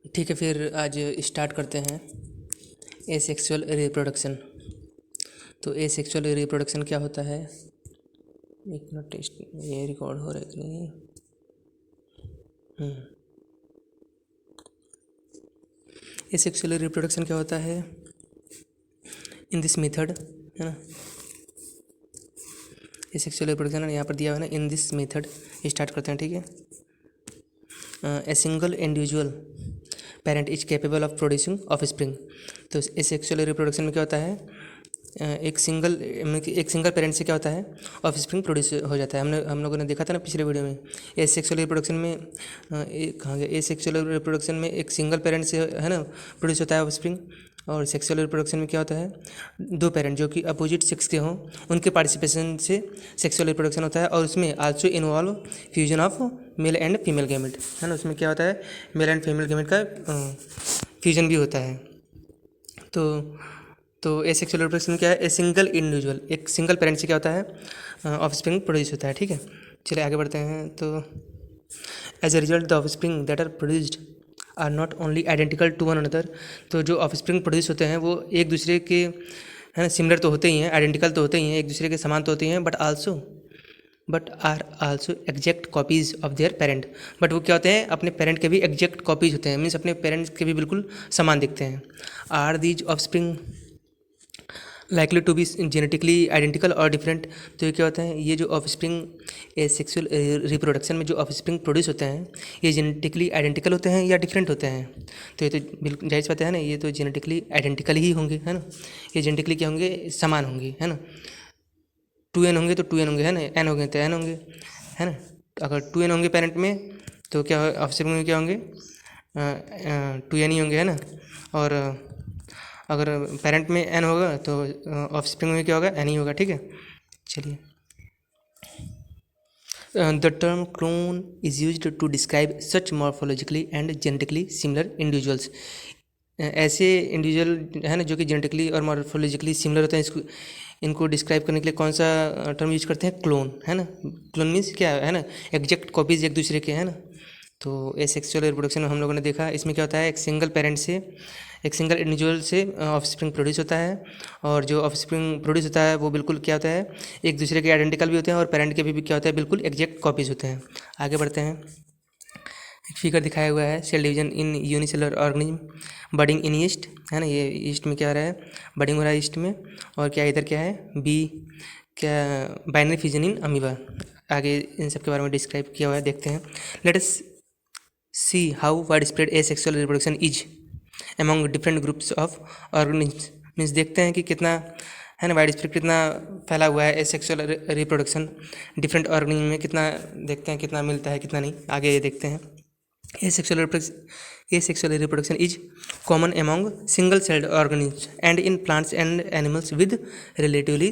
ठीक है, फिर आज स्टार्ट करते हैं एसेक्सुअल रिप्रोडक्शन। तो एसेक्सुअल रिप्रोडक्शन क्या होता है? एक मिनट, टेस्ट ये रिकॉर्ड हो रहा है कि नहीं? एसेक्सुअल रिप्रोडक्शन क्या होता है? इन दिस मेथड, है ना, एसेक्सुअल रिप्रोडक्शन यहाँ पर दिया हुआ है ना, इन दिस मेथड। स्टार्ट करते हैं, ठीक है। A single individual parent is capable of producing offspring. तो एसेक्सुअल रिप्रोडक्शन में क्या होता है? एक सिंगल पेरेंट से क्या होता है? ऑफस्प्रिंग प्रोड्यूस हो जाता है। हम लोगों ने देखा था ना पिछले वीडियो में। एसेक्सुअल रिप्रोडक्शन में कहाँ गया? एसेक्सुअल रिप्रोडक्शन में एक सिंगल पेरेंट से, है ना, प्रोड्यूस होता है ऑफस्प्रिंग। और सेक्सुअल रिप्रोडक्शन में क्या होता है? दो पेरेंट जो कि अपोजिट सेक्स के हों, उनके पार्टिसिपेशन से सेक्सुअल रिप्रोडक्शन होता है। और उसमें also involve fusion of male and female gamete, है ना। उसमें क्या होता है? मेल एंड फीमेल गैमेट का फ्यूजन भी होता है। तो एसेक्सुअल रिप्रोडक्शन क्या है? ए सिंगल इंडिविजुअल, एक सिंगल पेरेंट से क्या होता है? ऑफस्प्रिंग प्रोड्यूस होता है, ठीक है। चलिए आगे बढ़ते हैं। तो as a result the offspring that are produced are not only identical to one another. तो जो ऑफस्प्रिंग प्रोड्यूस होते हैं वो एक दूसरे के, है ना, सिमिलर तो होते ही हैं, आइडेंटिकल तो होते ही हैं, एक दूसरे के समान तो होते ही हैं, but are also exact copies of their parent. But वो क्या होते हैं? अपने पेरेंट के भी एग्जैक्ट कॉपीज़ होते हैं, मीन्स अपने पेरेंट्स के भी बिल्कुल समान दिखते हैं। Are these offspring likely to be genetically identical और डिफरेंट। तो ये क्या होता है? ये जो ऑफस्प्रिंग एसेक्सुअल रिप्रोडक्शन में जो ऑफस्प्रिंग प्रोड्यूस होते हैं, ये जेनेटिकली आइडेंटिकल होते हैं या डिफरेंट होते हैं? तो ये तो बिल्कुल जाहिर सी बात है ना, ये तो जेनेटिकली आइडेंटिकल ही होंगे, है ना। ये जेनेटिकली क्या होंगे? समान होंगे, है ना। 2n होंगे तो 2n होंगे, है ना। n होंगे तो n होंगे, है ना। अगर 2n होंगे पेरेंट में तो क्या ऑफस्प्रिंग में क्या होंगे? 2n ही होंगे, है ना। और अगर पेरेंट में n होगा तो ऑफस्प्रिंग में क्या होगा? n ही होगा, ठीक है। चलिए, the term clone is used to describe such morphologically and genetically similar individuals. ऐसे इंडिविजुअल, है ना, जो कि जेनेटिकली और मॉर्फोलॉजिकली सिमिलर होते हैं, इनको डिस्क्राइब करने के लिए कौन सा टर्म यूज करते हैं? क्लोन, है ना। क्लोन मीन्स क्या है ना? एग्जैक्ट कॉपीज एक दूसरे के, है ना। तो एसेक्सुअल रिप्रोडक्शन में हम लोगों ने देखा, इसमें क्या होता है? एक सिंगल पेरेंट से, एक सिंगल इंडिविजुअल से ऑफस्प्रिंग प्रोड्यूस होता है। और जो ऑफस्प्रिंग प्रोड्यूस होता है वो बिल्कुल क्या होता है? एक दूसरे के आइडेंटिकल भी होते हैं और पेरेंट के भी क्या होता है? बिल्कुल एग्जैक्ट कॉपीज होते हैं। आगे बढ़ते हैं। एक फिगर दिखाया हुआ है, cell division in unicellular organism budding in yeast, है ना। ये ईस्ट में क्या हो रहा है? बडिंग हो रहा है ईस्ट में। और क्या इधर क्या है? बी, क्या बाइनरी फ्यूजन इन अमीबा। आगे इन सब के बारे में डिस्क्राइब किया हुआ है, देखते हैं। Let us see how wide spread asexual reproduction is among different groups of organism. Means देखते हैं कि कितना, है ना, वाइड स्प्रेड कितना फैला हुआ है एसेक्सुअल रिप्रोडक्शन डिफरेंट ऑर्गेनिज्म में, कितना देखते हैं, कितना मिलता है कितना नहीं। आगे ये देखते हैं। Asexual reproduction is common among single-celled organisms and in plants and animals with relatively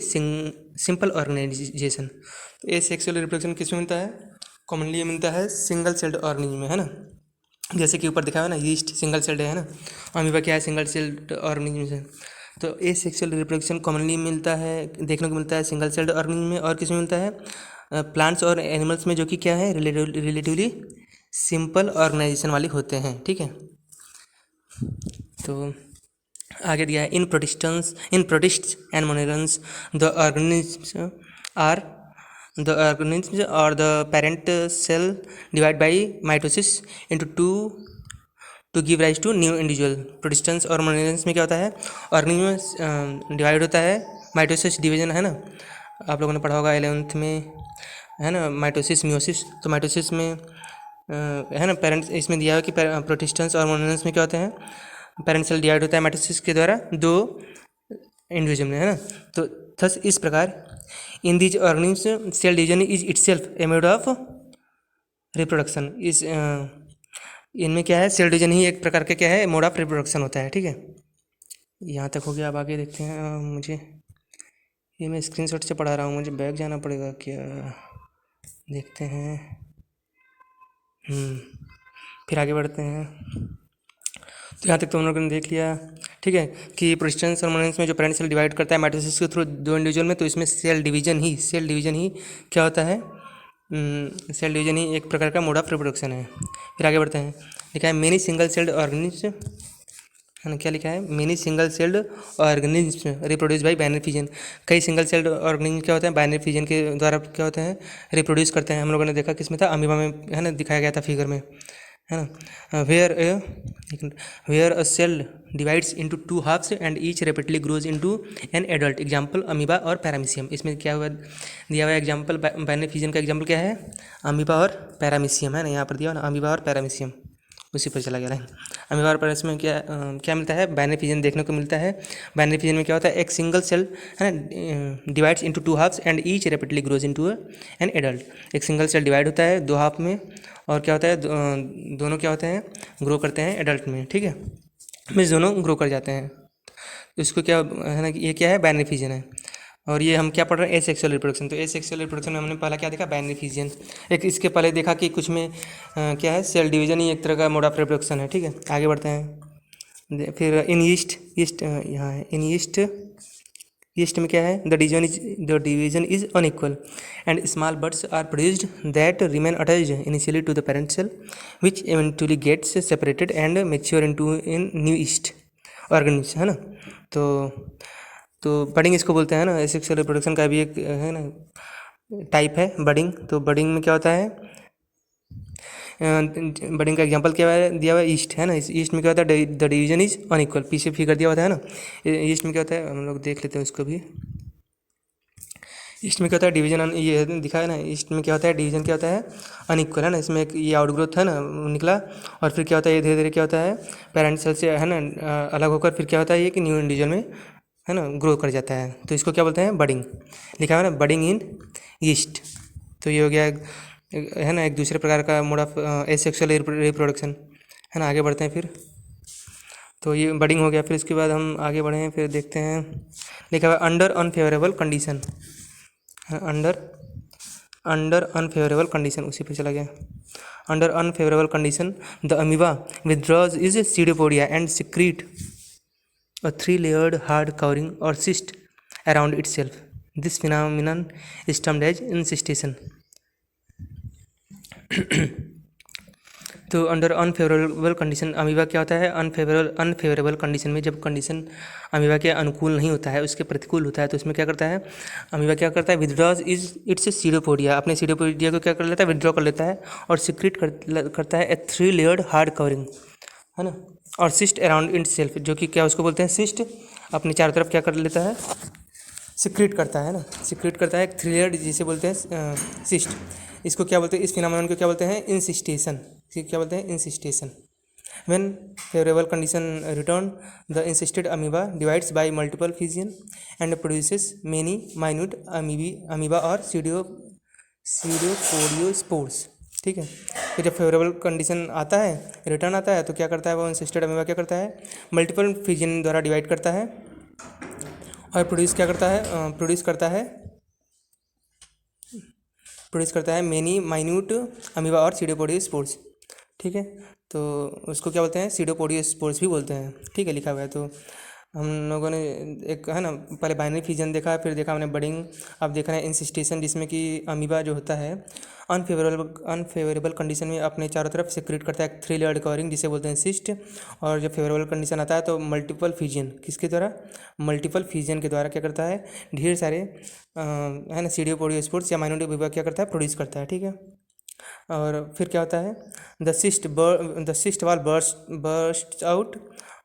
simple organization। तो asexual reproduction किस में मिलता है? कॉमनली मिलता है सिंगल सेल्ड ऑर्गेनिज्म में, है ना। जैसे कि ऊपर दिखा हुआ है ना, यीस्ट सिंगल सेल्ड है ना। अमीबा क्या है? सिंगल सेल्ड ऑर्गेनिज्म है। तो एसेक्सुअल रिप्रोडक्शन कॉमनली मिलता है, देखने को मिलता है सिंगल सेल्ड ऑर्गेनिज्म में। और किस में मिलता है? प्लांट्स और एनिमल्स में, जो कि क्या है? रिलेटिवली सिंपल ऑर्गेनाइजेशन वाले होते हैं, ठीक है। तो आगे दिया है, in protists and monerans the organism और the parent cell divide by mitosis into two give rise to new individual. Protistans और मोनेरन्स में क्या होता है? ऑर्गेनिज्म डिवाइड होता है, माइटोसिस डिवीजन, है ना। आप लोगों ने पढ़ा होगा 11th में, है ना, माइटोसिस मियोसिस। तो माइटोसिस में है ना, पेरेंट्स, इसमें दिया है कि प्रोटिस्टेंस और मोनेरन्स में क्या होते हैं? पेरेंट सेल डिवाइड होता है माइटोसिस के द्वारा दो इंडिविजुअल में, है ना। तो थस इस प्रकार in these organism cell division is itself a mode of reproduction. इस इनमें क्या है? सेल डिवीजन ही एक प्रकार का क्या है? मोड ऑफ रिप्रोडक्शन होता है, ठीक है। यहाँ तक हो गया। अब आगे देखते हैं। मुझे ये मैं स्क्रीनशॉट से पढ़ा रहा हूँ, मुझे बैक जाना पड़ेगा क्या? देखते हैं। फिर आगे बढ़ते हैं। तो यहाँ तक तो हम लोगों ने देख लिया, ठीक है, कि प्रोटिस्टेंस और मोनेरन्स में जो पेरेंट सेल डिवाइड करता है माइटोसिस के थ्रू दो इंडिविजुअल में, तो इसमें सेल डिवीजन ही क्या होता है? सेल डिवीजन ही एक प्रकार का मोड ऑफ रिप्रोडक्शन है। फिर आगे बढ़ते हैं। लिखा है मेनी सिंगल सेल्ड ऑर्गेनिज्म, है ना, क्या लिखा है, many single celled organism reproduce by binary fission. कई सिंगल सेल्ड ऑर्गेनिज्म क्या होते हैं, बाइनरी फिजन के द्वारा क्या होते हैं, रिप्रोड्यूस करते हैं। हम लोगों ने देखा किसमें था, अमीबा में, है ना, दिखाया गया था फिगर में, है ना। Where a cell divides into two halves and each rapidly grows into an adult, example amoeba और पैरामीशियम। इसमें क्या हुआ, दिया हुआ एग्जाम्पल बाइनरी फिजन का एग्जाम्पल क्या है, अमीबा और पैरामीशियम, है ना, यहाँ पर दिया हुआ ना, अमीबा और पैरामीशियम, उसी पर चला गया लाइन। अमीबा और पैरामीशियम में क्या मिलता है, बाइनरी फिजन देखने को मिलता है। बाइनरी फिजन में क्या होता है, एक सिंगल सेल, है ना, divides into two halves and each rapidly grows into an adult. एक सिंगल सेल डिवाइड होता है दो हाफ में, और क्या होता है, दोनों क्या होते हैं, ग्रो करते हैं एडल्ट में, ठीक है, मीन्स दोनों ग्रो कर जाते हैं। तो इसको क्या है ना, ये क्या है, बाइनरी फिजन है। और ये हम क्या पढ़ रहे हैं, एसेक्सुअल रिप्रोडक्शन। तो एसेक्सुअल रिप्रोडक्शन में हमने पहला क्या देखा, बाइनरी फिजन। एक इसके पहले देखा कि कुछ में क्या है, सेल डिवीजन ही एक तरह का मोड ऑफ रिप्रोडक्शन है, ठीक है। आगे बढ़ते हैं। फिर इन ईस्ट यहाँ है, इन ईस्ट में क्या है, the division is unequal and small buds are produced that remain attached initially to the parent cell which eventually gets separated and mature in new yeast organism, है ना। तो बडिंग इसको बोलते हैं ना, एसेक्सुअल रिप्रोडक्शन का भी एक, है ना, टाइप है बडिंग। तो बडिंग में क्या होता है, बडिंग का एग्जांपल क्या है, दिया हुआ है ईस्ट, है ना। इस ईस्ट में क्या होता है, द डिवीजन इज अनइक्वल, पीछे फिगर दिया होता है ना। ईस्ट में क्या होता है, हम लोग देख लेते हैं उसको भी। ईस्ट में क्या होता है, डिवीजन, ये दिखा है ना, ईस्ट में क्या होता है, डिवीजन क्या होता है, अनइक्वल, है ना। इसमें एक ये आउटग्रोथ है ना, निकला, और फिर क्या होता है, ये धीरे धीरे क्या होता है, पेरेंट सेल से, है ना, अलग होकर फिर क्या होता है, ये कि न्यू इंडिविजुअल में, है ना, ग्रो कर जाता है। तो इसको क्या बोलते हैं, बडिंग। लिखा है ना, बडिंग इन ईस्ट। तो ये हो गया है ना, एक दूसरे प्रकार का मोड ऑफ एसेक्सुअल रिप्रोडक्शन, है ना। आगे बढ़ते हैं फिर। तो ये बडिंग हो गया। फिर इसके बाद हम आगे बढ़े हैं, फिर देखते हैं, लिखा हुआ under unfavourable condition, under unfavourable condition, उसी पे चला गया। Under unfavourable condition the amoeba withdraws its pseudopodia and secrete a three-layered hard covering or cyst around itself. This phenomenon is termed as incystation. तो अंडर अनफेवरेबल कंडीशन अमीबा क्या होता है, unfavourable condition में जब कंडीशन अमीबा के अनुकूल नहीं होता है, उसके प्रतिकूल होता है, तो उसमें क्या करता है, अमीबा क्या करता है, विथड्रॉज इज इट्स सीडोपोडिया, अपने सीडोपोडिया को क्या कर लेता है, विथड्रॉ कर लेता है, और सिक्रीट करता है ए थ्री लेयर्ड हार्ड कवरिंग, है ना, और सिस्ट अराउंड इट सेल्फ, जो कि क्या उसको बोलते हैं, सिस्ट, अपने चारों तरफ क्या कर लेता है, सिक्रीट करता है ना, सिक्रीट करता है, एक थ्री लेयर्ड जिसे बोलते हैं सिस्ट। इसको क्या बोलते हैं, इस फिनोमेनन को क्या बोलते हैं, इंसिस्टेशन। क्या बोलते हैं, encystation. When favourable condition return the encysted amoeba divides by multiple fission and produces many minute amoeba और सीडोपोडियोस्पोर्स, ठीक है। फिर जब फेवरेबल कंडीशन आता है, रिटर्न आता है, तो क्या करता है, वो इंसिस्टेड अमीबा क्या करता है, मल्टीपल फिजियन द्वारा डिवाइड करता है और प्रोड्यूस करता है मेनी माइन्यूट अमीबा और सीडोपोडियोस्पोर्स, ठीक है। तो उसको क्या बोलते हैं, सीडोपोडियोस्पोर्स भी बोलते हैं, ठीक है, लिखा हुआ है। तो हम लोगों ने एक, है ना, पहले बाइनरी फिजन देखा, फिर देखा हमने बडिंग, अब देख रहे हैं इंसिस्टेशन, जिसमें कि अमीबा जो होता है अनफेवरेबल कंडीशन में अपने चारों तरफ सिक्रीट करता है थ्री लेयर्ड कवरिंग, जिसे बोलते हैं सिस्ट। और जब फेवरेबल कंडीशन आता है तो मल्टीपल फिजन, किसके द्वारा, मल्टीपल फिजन के द्वारा क्या करता है, ढेर सारे है ना, सीडोपोडियोस्पोर्स या माइनोर अमीबा क्या करता है, प्रोड्यूस करता है, ठीक है। और फिर क्या होता है, the cyst wall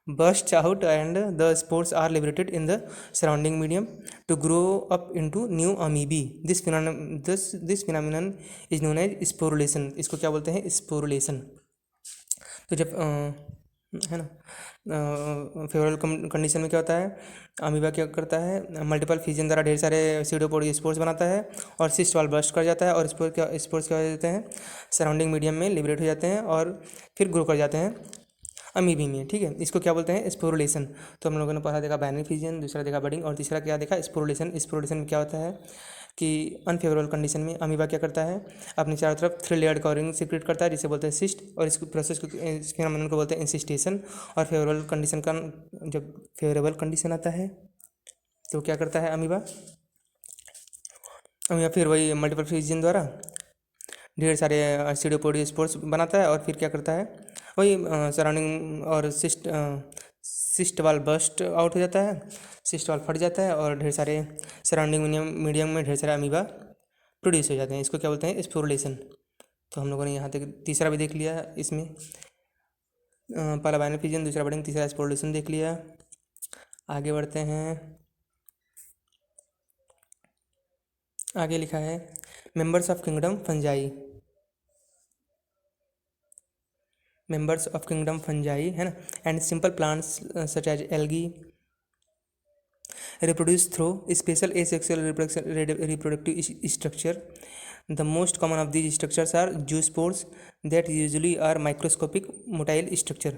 bursts out and the spores are liberated in the surrounding medium to grow up into new amoebae. This phenomenon is known as sporulation. इसको क्या बोलते हैं, sporulation। तो जब है ना, फेवरेबल कंडीशन में क्या होता है, अमीबा क्या करता है, मल्टीपल फिजन द्वारा ढेर सारे सीडोपोडियोस्पोर्स बनाता है और सिस्ट वॉल बर्स्ट कर जाता है, और स्पोर्स क्या हो जाते हैं, सराउंडिंग मीडियम में लिबरेट हो जाते हैं और फिर ग्रो कर जाते हैं अमीबी में, ठीक है। इसको क्या बोलते हैं, स्पोरुलेशन। तो हम लोगों ने पहला देखा बाइनरी फिजन, दूसरा देखा बडिंग, और तीसरा क्या देखा, स्पोरुलेशन। स्पोरुलेशन में क्या होता है कि अनफेवरेबल कंडीशन में अमीबा क्या करता है, अपनी चारों तरफ थ्री लेयर्ड कवरिंग सिक्रेट करता है, जिसे बोलते हैं सिस्ट, और इस प्रोसेस को, इस फिनोमेनन को बोलते हैं इंसिस्टेशन। और फेवरेबल कंडीशन का, जब फेवरेबल कंडीशन आता है तो क्या करता है अमीबा फिर वही मल्टीपल फिजन द्वारा ढेर सारे सीडोपोडियोस्पोर्स बनाता है, और फिर क्या करता है, वही सराउंडिंग और सिस्ट वाल बस्ट आउट हो जाता है, सिस्ट वाल फट जाता है और ढेर सारे सराउंडिंग मीडियम में ढेर सारे अमीबा प्रोड्यूस हो जाते हैं। इसको क्या बोलते हैं? स्पोरुलेशन। तो हम लोगों ने यहाँ तक तीसरा भी देख लिया इसमें, पहला बायोफिजन, दूसरा बडिंग, तीसरा स्पोरुलेशन देख लिया। आगे बढ़ते हैं। आगे लिखा है members of kingdom fungi. Members of kingdom fungi है ना, and simple plants such as algae reproduce through special asexual reproductive structure. The most common of these structures are zoospores that usually are microscopic motile structure.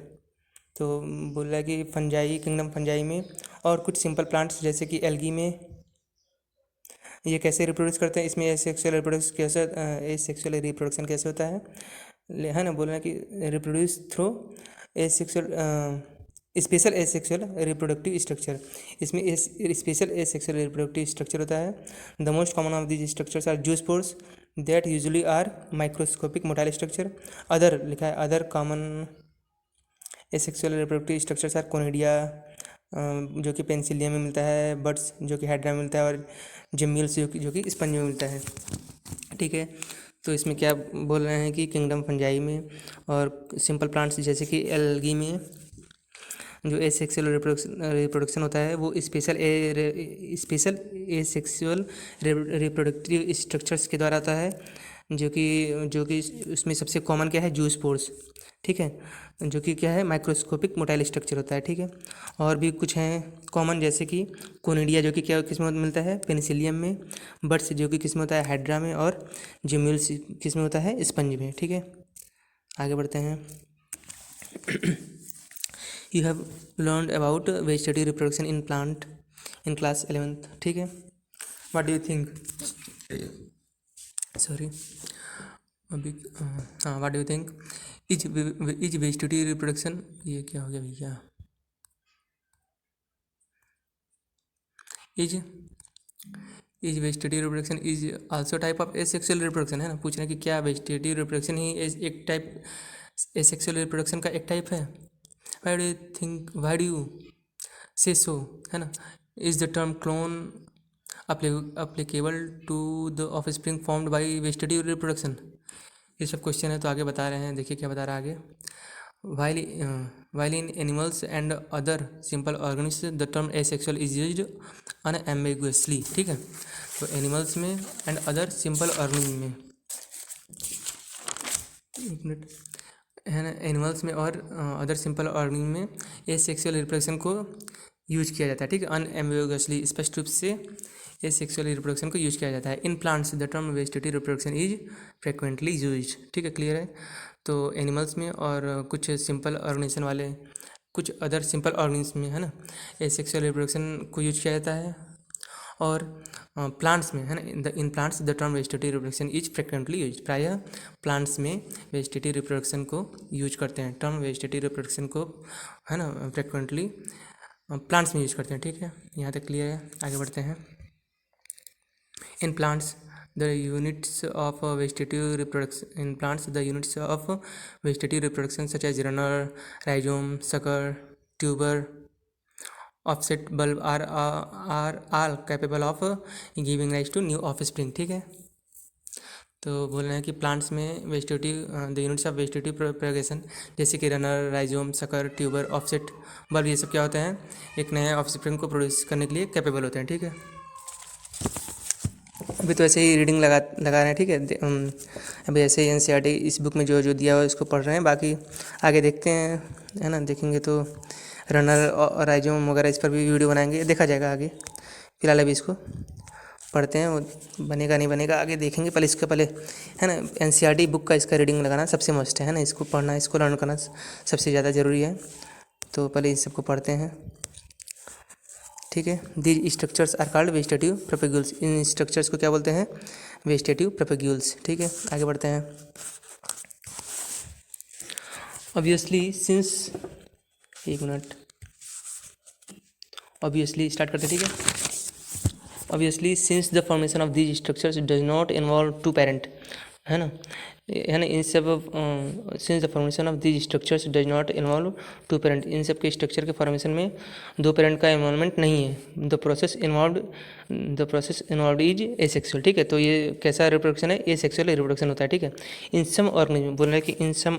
तो बोल रहा है कि fungi, kingdom fungi में और कुछ सिंपल प्लांट्स जैसे कि एल्गी में ये कैसे रिप्रोड्यूस करते हैं, इसमें एसेक्सुअल रिप्रोडक्शन कैसे होता है ना, बोल रहा है कि reproduce through asexual special asexual reproductive structure. इसमें स्पेशल एसेक्सुअल रिप्रोडक्टिव स्ट्रक्चर होता है। The most common of these structures are zoospores that usually are microscopic motile structure. Other लिखा है, other common asexual reproductive structures are conidia जो कि penicillium में मिलता है, बर्ड्स जो कि हाइड्रा में मिलता है, और जिम्यूल्स जो कि स्पंज में मिलता है। ठीक है, तो इसमें क्या बोल रहे हैं कि किंगडम फंजाई में और सिंपल प्लांट्स जैसे कि एल्गी में जो एसेक्सुअल रिप्रोडक्शन होता है वो स्पेशल एसेक्सुअल रिप्रोडक्टिव स्ट्रक्चर्स के द्वारा होता है, जो कि उसमें सबसे कॉमन क्या है? जूस्पोर्स। ठीक है, जो कि क्या है? माइक्रोस्कोपिक मोटाइल स्ट्रक्चर होता है। ठीक है, और भी कुछ हैं कॉमन जैसे कि कोनिडिया जो कि क्या किस में मिलता है? पेनिसिलियम में। बर्ड्स जो कि किस में होता है? हाइड्रा में। और जिम्यूल्स किस में होता है? स्पंज में। ठीक है, आगे बढ़ते हैं। You have learned about vegetative reproduction in plant in class 11th. ठीक है, what do you think? Sorry, अभी हाँ, what do you think? Is vegetative reproduction, ये क्या हो गया भैया? Is vegetative reproduction is also type of asexual reproduction, है ना? पूछ रहे हैं कि क्या vegetative reproduction ही एक टाइप asexual reproduction का एक टाइप है? Why do you say so, है ना? Is the term clone applicable to the offspring formed by vegetative reproduction? ये सब क्वेश्चन है, तो आगे बता रहे हैं, देखिए क्या बता रहा है आगे। While in animals and other simple organisms the term asexual is used unambiguously. ठीक है, तो एनिमल्स में एंड अदर सिंपल ऑर्गेनिज्म में, एक मिनट, है ना, एनिमल्स में और अदर सिंपल ऑर्गेनिज्म में एसेक्सुअल रिप्रोडक्शन को यूज किया जाता है। ठीक है, अनएम्बिगुअसली, स्पष्ट रूप से एसेक्सुअल रिप्रोडक्शन को यूज किया जाता है। इन plants the term vegetative reproduction is frequently use. ठीक है, क्लियर है। तो एनिमल्स में और कुछ सिंपल ऑर्गेनिज्म वाले, कुछ अदर सिंपल ऑर्गेनिज्म में, है ना, एसेक्सुअल रिप्रोडक्शन को यूज किया जाता है। और प्लांट्स में, है ना, इन plants the term vegetative reproduction is frequently use. प्रायः प्लांट्स में वेजिटेटिव रिप्रोडक्शन को यूज करते हैं, टर्म वेजिटेटिव रिप्रोडक्शन को, है ना, फ्रिक्वेंटली प्लांट्स में यूज करते हैं। ठीक है, यहाँ तक क्लियर है। आगे बढ़ते हैं। In plants the units of vegetative reproduction such as runner, rhizome, sucker, tuber, offset bulb are all capable of giving rise to new offspring. ठीक है, तो बोल रहे हैं कि प्लांट्स में vegetative the units of vegetative propagation जैसे कि runner, rhizome, sucker, tuber, offset bulb, ये सब क्या होते हैं? एक नए ऑफस्प्रिंग को प्रोड्यूस करने के लिए कैपेबल होते हैं। ठीक है, अभी तो ऐसे ही रीडिंग लगा रहे हैं। ठीक है, अभी ऐसे ही एनसीईआरटी इस बुक में जो जो दिया हुआ है उसको पढ़ रहे हैं, बाकी आगे देखते हैं, है ना, देखेंगे तो रनर और राइजोम वगैरह इस पर भी वीडियो बनाएंगे, देखा जाएगा आगे। फिलहाल अभी इसको पढ़ते हैं, वो बनेगा नहीं बनेगा आगे देखेंगे। पहले इसके पहले, है ना, एनसीईआरटी बुक का इसका रीडिंग लगाना सबसे मस्ट है ना, इसको पढ़ना, इसको लर्न करना सबसे ज़्यादा ज़रूरी है। तो पहले इन सबको पढ़ते हैं। ठीक है, these structures are called vegetative propagules. इन स्ट्रक्चर्स को क्या बोलते हैं? Vegetative propagules. ठीक है, आगे बढ़ते हैं। ऑब्वियसली सिंस, एक मिनट, ऑब्वियसली स्टार्ट करते हैं। ठीक है, obviously since the formation of these structures does not involve two parent, है ना, है ना। इन सब since the formation of these structures does not involve two parent, इन सब के स्ट्रक्चर के फॉर्मेशन में दो पेरेंट का इन्वॉल्वमेंट नहीं है। The process involve is asexual, ठीक है। तो ये कैसा रिप्रोडक्शन है, एसेक्सुअल रिप्रोडक्शन होता है, ठीक है। इन सम ऑर्गेनिज्म, बोल रहे हैं कि इन सम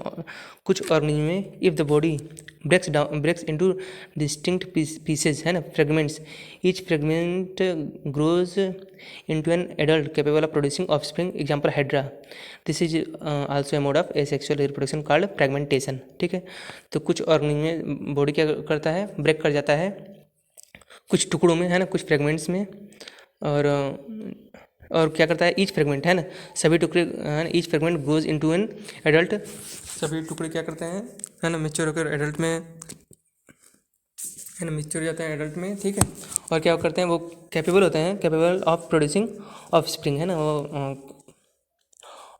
कुछ ऑर्गेनिज्म में if the body breaks into distinct pieces, है ना, fragments, each fragment grows into an adult capable of producing offspring, example hydra. This is also a mode of asexual reproduction called fragmentation, ठीक है। तो कुछ organism में body क्या करता है, ब्रेक कर जाता है कुछ टुकड़ों में, है ना, कुछ फ्रेगमेंट्स में, और क्या करता है, ईच फ्रेगमेंट, है ना, सभी टुकड़े, है ना, each fragment grows into an adult, सभी टुकड़े क्या करते हैं, है ना, मैच्योर होकर एडल्ट में, है ना, मैच्योर हो जाते हैं एडल्ट में, ठीक है। और क्या करते हैं, वो कैपेबल होते हैं, capable of producing of spring, है ना, वो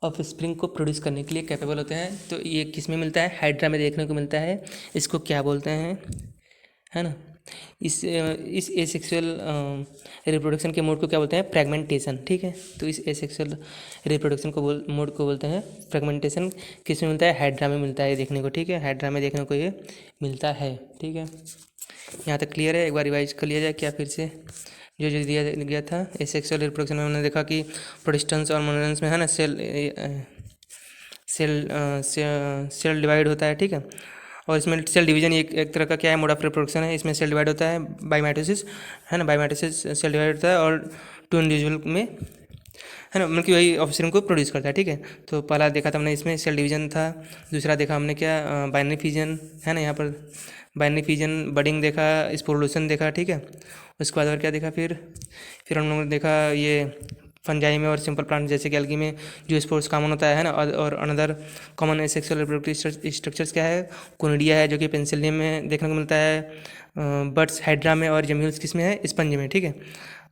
ऑफ स्प्रिंग को प्रोड्यूस करने के लिए कैपेबल होते हैं। तो ये किस में मिलता है, हाइड्रा में देखने को मिलता है। इसको क्या बोलते हैं, है ना, इस एसेक्सुअल रिप्रोडक्शन के मोड को क्या बोलते हैं, फ्रेगमेंटेशन, ठीक है। तो इस एसेक्सुअल रिप्रोडक्शन को मोड को बोलते हैं फ्रेगमेंटेशन। किस में मिलता है, हाइड्रा में मिलता है देखने को, ठीक है, हाइड्रा में देखने को ये मिलता है, ठीक है। यहाँ तक क्लियर है, एक बार रिवाइज कर लिया जाए क्या फिर से, जो दिया गया था। एसेक्सुअल रिप्रोडक्शन में हमने देखा कि प्रोटिस्टेंस और मोनोरेंस में, है ना, सेल डिवाइड होता है, ठीक है। और इसमें सेल डिवीजन एक तरह का क्या है, मोड ऑफ रिप्रोडक्शन है। इसमें सेल डिवाइड होता है बाय माइटोसिस, है ना, बाय माइटोसिस सेल डिवाइड होता है, और टू इंडिविजुअल में, है ना, मतलब कि वही ऑफस्प्रिंग को प्रोड्यूस करता है, ठीक है। तो पहला देखा था हमने, इसमें सेल डिवीजन था। दूसरा देखा हमने क्या, बाइनरी फिजन, है ना, यहाँ पर बाइनरी फिजन, बडिंग देखा, स्पोरुलेशन देखा, ठीक है। उसके बाद और क्या देखा, फिर हम लोगों ने देखा ये फंजाई में और सिंपल प्लांट जैसे कि एल्गी में जो स्पोर्स कॉमन होता है ना। और another common asexual reproductive structures क्या है, कोनिडिया है जो कि पेंसिलियम में देखने को मिलता है, बर्ड्स हाइड्रा में, और जम्यूल्स किस में है, स्पंज में, ठीक है।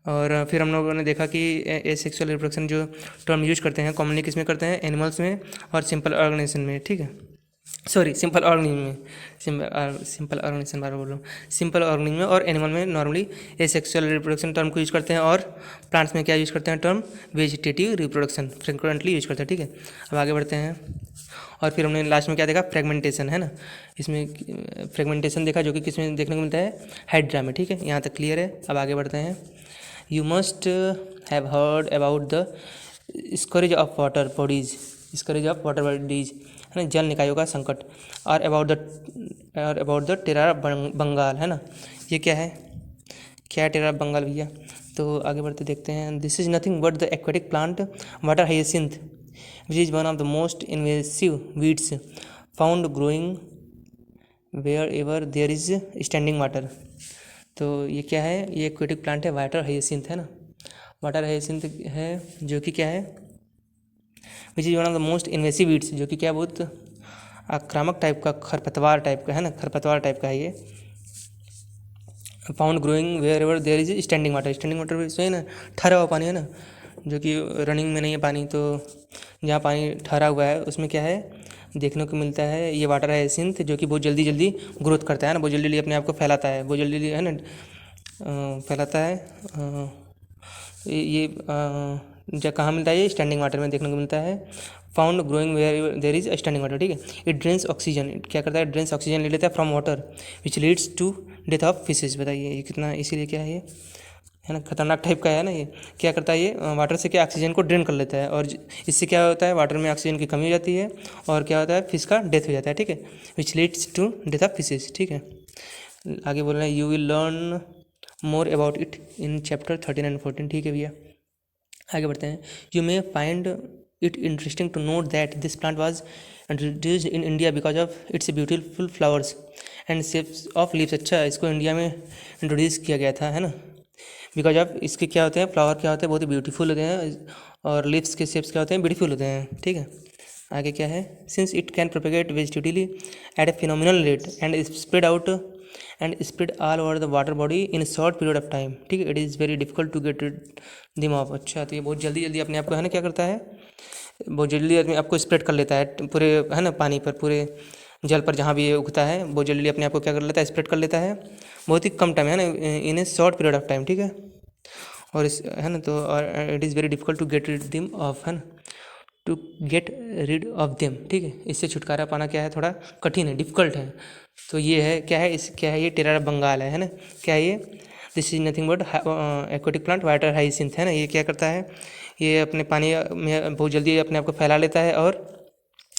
और फिर हम लोगों ने देखा कि एसेक्सुअल रिप्रोडक्शन जो टर्म यूज करते हैं कॉमनली किस में करते हैं, एनिमल्स में और सिंपल ऑर्गेनिज्म में, ठीक है। सॉरी, सिंपल ऑर्गेनिज्म में, सिंपल ऑर्गेनिज्म बार बोल रहा हूँ, सिंपल ऑर्गेनिज्म में और एनिमल में नॉर्मली एसेक्सुअल रिप्रोडक्शन टर्म को यूज करते हैं। और प्लांट्स में क्या यूज करते हैं, term vegetative reproduction frequently use करते हैं, ठीक है। अब आगे बढ़ते हैं। और फिर हमने लास्ट में क्या देखा, फ्रेगमेंटेशन, है ना। इसमें फ्रेगमेंटेशन देखा जो कि किस में देखने को मिलता है, हाइड्रा में, ठीक है। यहाँ तक क्लियर है। अब आगे बढ़ते हैं। You must have heard about the scourge of water bodies, scourge of water bodies, है ना, जल निकायों का संकट, और अबाउट द टेरा बंगाल, है ना। ये क्या है, क्या है टेरा बंगाल भैया, तो आगे बढ़ते देखते हैं। This is nothing but the aquatic plant water hyacinth which is one of the most invasive weeds found growing wherever there is standing water. तो ये क्या है, ये एक्वेटिक प्लांट है वाटर हाइसिंथ, है ना, वाटर हाइसिंथ है जो कि क्या है, which is one of the most invasive weeds, जो कि क्या बहुत आक्रामक टाइप का, खरपतवार टाइप का, है ना, खरपतवार टाइप का है ये। Found growing wherever there is standing water, standing water सही ना, ठहरा हुआ पानी, है ना, जो कि रनिंग में नहीं है पानी, तो जहाँ पानी ठहरा हुआ है उसमें क्या है देखने को मिलता है, ये वाटर हाइसिंथ जो कि बहुत जल्दी जल्दी ग्रोथ करता है ना, बहुत जल्दी जल्दी अपने आप को फैलाता है, बहुत जल्दी जल्दी, है ना, फैलाता है। ये जो कहाँ मिलता है, ये स्टैंडिंग वाटर में देखने को मिलता है। Found growing where there is standing water, ठीक है। इट ड्रेन्स ऑक्सीजन, क्या करता है, ड्रेन्स ऑक्सीजन ले लेता है from water which leads to death of fishes. बताइए ये कितना, इसीलिए क्या है ये, है ना, खतरनाक टाइप का है ना। ये क्या करता है, ये वाटर से क्या ऑक्सीजन को ड्रेन कर लेता है, और इससे क्या होता है, वाटर में ऑक्सीजन की कमी हो जाती है, और क्या होता है, फिश का डेथ हो जाता है, ठीक है, which leads to death of fishes, ठीक है। आगे बोल रहे हैं, you will learn more about it in chapter 13 and 14, ठीक है भैया। आगे बढ़ते हैं। You may find it interesting to note that this plant was introduced in India because of its beautiful flowers and shapes of leaves. अच्छा, इसको India में introduce किया गया था, है ना, बिकॉज ऑफ इसके क्या होते हैं, फ्लावर क्या होते हैं, बहुत ही ब्यूटीफुल होते हैं, और लीव्स के शेप्स क्या होते हैं, ब्यूटीफुल होते हैं, ठीक है। आगे क्या है, since it can propagate vegetatively at a phenomenal rate and spread out and spread all over the water body in a short period of time, ठीक है। It is very difficult to get them off. अच्छा, तो ये बहुत जल्दी जल्दी अपने आप को, है ना, क्या करता है, बहुत जल्दी अपने आप को स्प्रेड कर लेता है पूरे, है ना, पानी पर, पूरे जल पर जहाँ भी ये उगता है, बहुत जल्दी अपने आप को क्या कर लेता है, स्प्रेड कर लेता है, बहुत ही कम टाइम, है ना, in a short period of time, ठीक है। और इस, है ना, तो और it is very difficult to get them off, है ना, to get rid of them, ठीक है। इससे छुटकारा पाना क्या है, थोड़ा कठिन है, डिफ़िकल्ट है। तो ये है क्या है, क्या है ये, टेरा बंगाल है ना। क्या है ये, this is nothing but aquatic plant water hyacinth, है ना। ये क्या करता है, ये अपने पानी में बहुत जल्दी अपने आप को फैला लेता है, और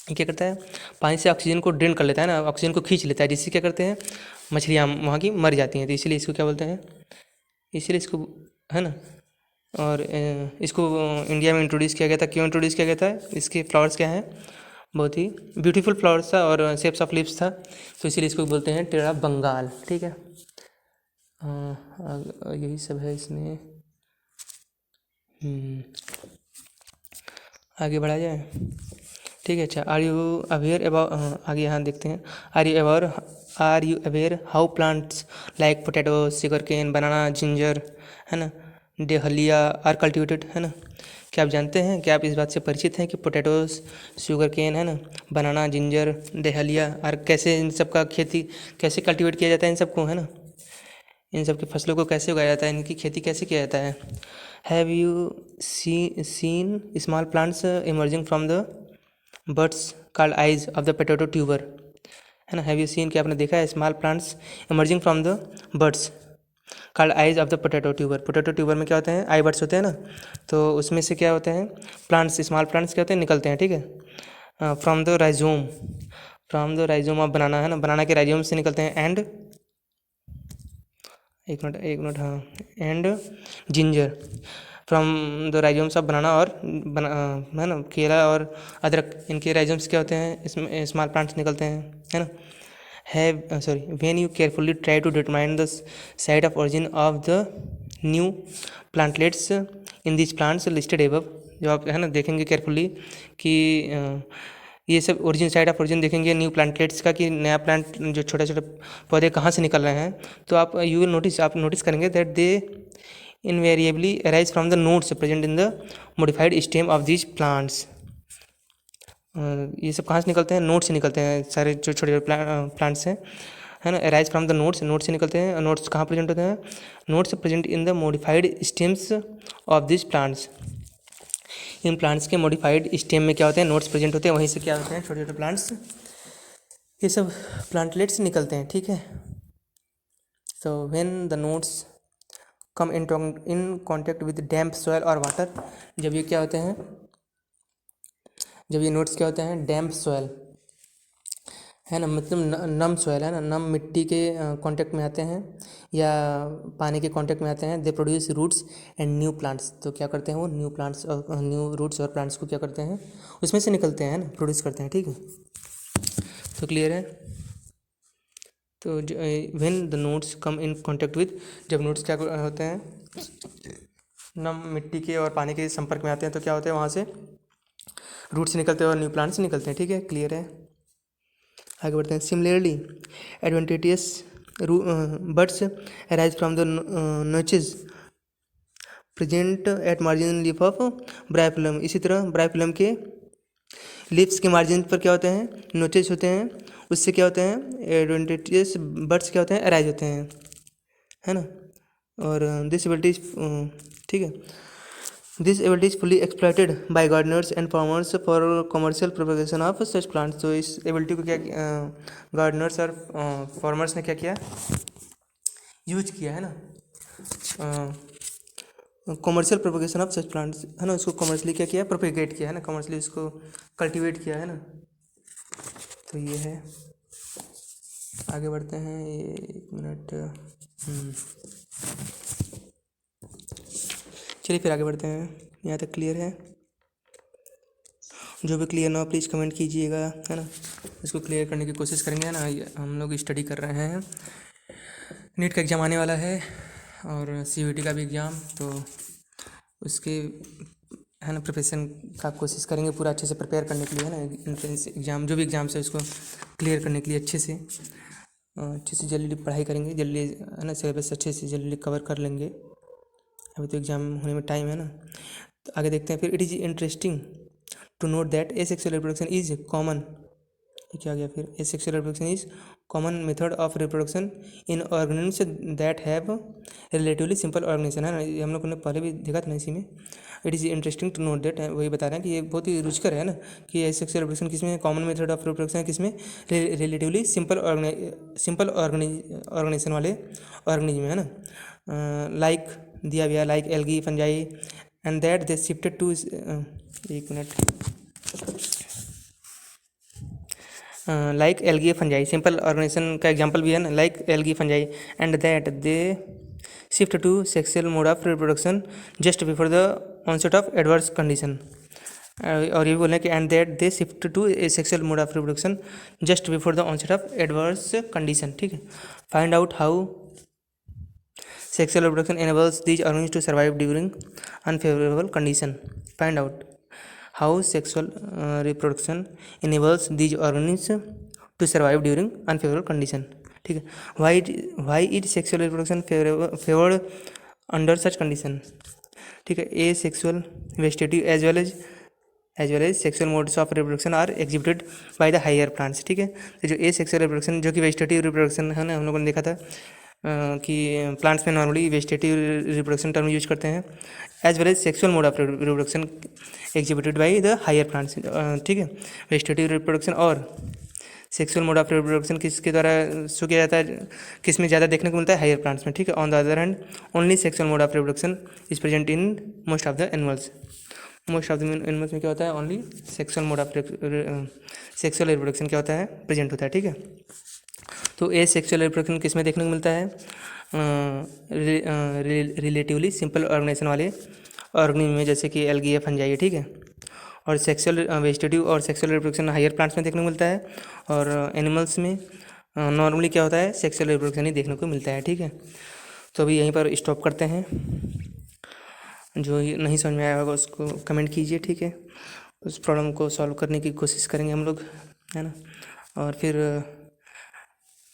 ये क्या करता है, पानी से ऑक्सीजन को ड्रेन कर लेता है ना, ऑक्सीजन को खींच लेता है, जिससे क्या करते हैं, मछलियाँ वहाँ की मर जाती हैं। तो इसीलिए इसको क्या बोलते हैं, इसीलिए इसको, है ना। और इसको इंडिया में इंट्रोड्यूस किया गया था। क्यों इंट्रोड्यूस किया गया था, इसके फ्लावर्स क्या हैं, बहुत ही ब्यूटीफुल फ्लावर्स था और शेप्स ऑफ लीव्स था, तो इसीलिए इसको बोलते हैं टेरा बंगाल, ठीक है। यही सब है इसमें। आगे बढ़ा जाए, ठीक है। अच्छा, आर यू अवेयर अबाउट, आगे यहाँ देखते हैं, are you aware how plants like potato, sugarcane, banana, ginger, है ना, डहेलिया आर कल्टिवेटेड, है ना। क्या आप जानते हैं, क्या आप इस बात से परिचित हैं कि पोटैटोज, शुगर केन, है ना, बनाना, जिंजर, डहेलिया और कैसे इन सब का खेती कैसे कल्टिवेट किया जाता है, इन सबको, है ना, इन सब की फसलों को कैसे उगाया जाता है, इनकी खेती कैसे किया जाता है। Have you seen small plants emerging from the birds called eyes of the potato tuber, है ना। हैव यू सीन, क्या आपने देखा है, small plants emerging from the birds called eyes of the potato tuber. Potato tuber में क्या होते हैं, आई बर्ड्स होते हैं ना, तो उसमें से क्या होते हैं, प्लांट्स, स्मॉल प्लांट्स क्या होते हैं, निकलते हैं, ठीक है। फ्रॉम द राइजोम ऑफ बनाना, है ना, बनाना के राइजोम से निकलते हैं। एंड एक मिनट हाँ, and ginger from the rhizomes of बनाना, और है ना, केला और अदरक, इनके राइजोम्स क्या होते हैं, इसमें स्मॉल प्लांट्स निकलते हैं, है ना। When you carefully try to determine the site of origin of the new plantlets in these plants listed above, जो आप, है ना, देखेंगे केयरफुली कि ये सब ओरिजिन, साइड ऑफ ओरिजिन देखेंगे न्यू प्लांटलेट्स का, कि नया प्लांट जो छोटे छोटे पौधे कहाँ से निकल रहे हैं, तो आप आप नोटिस करेंगे that they invariably arise from the nodes present in the modified stem of these plants। ये सब कहाँ से निकलते हैं, नोड से निकलते हैं, सारे जो छोटे छोटे प्लांट्स हैं, है ना। Arise from the nodes, node से निकलते हैं। नोड्स कहाँ प्रेजेंट होते हैं, nodes present in the modified stems of this plants. In plants के मॉडिफाइड स्टेम में क्या होते हैं, नोड्स प्रेजेंट होते हैं, वहीं से क्या होते हैं, छोटे छोटे प्लांट्स, ये सब प्लांटलेट्स निकलते हैं, ठीक है। तो when the nodes come in contact with damp soil और वाटर, जब ये क्या होते हैं, जब ये नोड्स क्या होते हैं, डैम्प सॉइल, है ना, मतलब नम सॉइल, है ना, नम मिट्टी के कांटेक्ट में आते हैं या पानी के कांटेक्ट में आते हैं, they produce roots and new plants. तो क्या करते हैं वो, न्यू प्लांट्स और न्यू रूट्स और प्लांट्स को क्या करते हैं, उसमें से निकलते हैं ना, प्रोड्यूस करते हैं, ठीक है। तो क्लियर है। तो when the nodes come in contact with, जब नोड्स क्या होते हैं, नम मिट्टी के और पानी के संपर्क में आते हैं, तो क्या होते हैं, वहाँ से रूट्स निकलते हैं और न्यू प्लांट्स निकलते हैं, ठीक है, क्लियर है। आगे बढ़ते हैं। Similarly adventitious buds arise from the notches present at margin leaf of Bryophyllum. इसी तरह ब्राइफिलम के लिप्स के मार्जिन पर क्या होते हैं, नोचेज होते हैं, उससे क्या होते हैं, एडवेंटेटियस बर्ड्स क्या होते हैं, अराइज होते हैं, है ना। और दिस एबिलिटी, ठीक है, this ability is fully exploited bye Gardner's and farmers for commercial propagation of such plants. तो इस एबिलिटी को क्या गार्डनर्स और फार्मर्स ने क्या किया, यूज किया, है ना, commercial propagation of such plants, है ना, उसको कमर्शियली क्या किया, प्रोपेगेट किया, है ना, कमर्शियली उसको कल्टीवेट किया, है ना। तो ये है, आगे बढ़ते हैं, एक मिनट, चलिए फिर आगे बढ़ते हैं। यहाँ तक क्लियर है, जो भी क्लियर ना हो प्लीज़ कमेंट कीजिएगा, है ना, इसको क्लियर करने की कोशिश करेंगे, है ना। हम लोग स्टडी कर रहे हैं, नीट का एग्ज़ाम आने वाला है और CUET का भी एग्ज़ाम, तो उसके, है ना, प्रिपरेशन का कोशिश करेंगे पूरा अच्छे से प्रिपेयर करने के लिए, है ना। एंट्रेंस एग्ज़ाम, जो भी एग्ज़ाम्स है उसको क्लियर करने के लिए अच्छे से जल्दी पढ़ाई करेंगे, जल्दी, है ना, सिलेबस अच्छे से जल्दी कवर कर लेंगे। अभी तो एग्ज़ाम होने में टाइम है ना। तो आगे देखते हैं फिर। It is interesting to note that asexual reproduction is common, ये क्या गया फिर, asexual reproduction is common method of reproduction in organisms that have relatively simple organisation है ना, ये हम लोगों ने पहले भी देखा था ना इसी में। It is interesting to note that, वही बता रहे हैं कि ये बहुत ही रुचिकर है ना कि सेक्सुअल रिप्रोडक्शन किसमें कॉमन मेथड ऑफ रिप्रोडक्शन है, किसमें रिलेटिवली सिंपल ऑर्गेनाइजेशन वाले ऑर्गेनिज्म है ना, लाइक दिया गया like algae fungi and that they shifted to, एक minute, like algae fungi simple organisation का एग्जांपल भी है ना, like algae fungi and that they shift to sexual mode of reproduction just before the onset of adverse condition. और ये बोले कि and that they shift to a sexual mode of reproduction just before the onset of adverse condition. ठीक है, find out how sexual reproduction enables these organisms to survive during unfavorable condition. Find out how sexual reproduction enables these organisms to survive during unfavorable condition. ठीक है, why is sexual reproduction favored under such condition. ठीक है, asexual vegetative as well as sexual modes of reproduction are exhibited by the higher plants. ठीक है, तो जो asexual reproduction जो कि वेजिटेटिव रिप्रोडक्शन है ना, हम लोगों ने देखा था कि प्लांट्स में normally vegetative reproduction term use करते हैं, as well as sexual mode of reproduction exhibited by the higher plants. ठीक है, वेजिटेटिव रिप्रोडक्शन और सेक्सुअल मोड ऑफ रिप्रोडक्शन किसके द्वारा शो किया जाता है, किस में ज़्यादा देखने को मिलता है, हायर प्लांट्स में। ठीक है, on the other hand only sexual mode of reproduction is present in most of the animals. Most of the animals में क्या होता है, only sexual mode of sexual reproduction क्या होता है, प्रेजेंट होता है। ठीक है, तो ए सेक्सुअल रिप्रोडक्शन किस में देखने को मिलता है, रिलेटिवली सिंपल ऑर्गेनाइजेशन वाले ऑर्गेनिज्म में, जैसे कि एल्गी या फंजाई। ठीक है, और सेक्सुअल वेजिटेटिव और सेक्सुअल रिप्रोडक्शन हायर प्लांट्स में देखने को मिलता है, और एनिमल्स में नॉर्मली क्या होता है, सेक्सुअल रिप्रोडक्शन ही देखने को मिलता है। ठीक है, तो अभी यहीं पर स्टॉप करते हैं। जो नहीं समझ में आया होगा उसको कमेंट कीजिए। ठीक है, उस प्रॉब्लम को सॉल्व करने की कोशिश करेंगे हम लोग, है ना, और फिर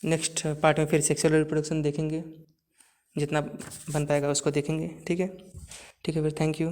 नेक्स्ट पार्ट में फिर सेक्सुअल रिप्रोडक्शन देखेंगे, जितना बन पाएगा उसको देखेंगे। ठीक है, ठीक है, फिर थैंक यू।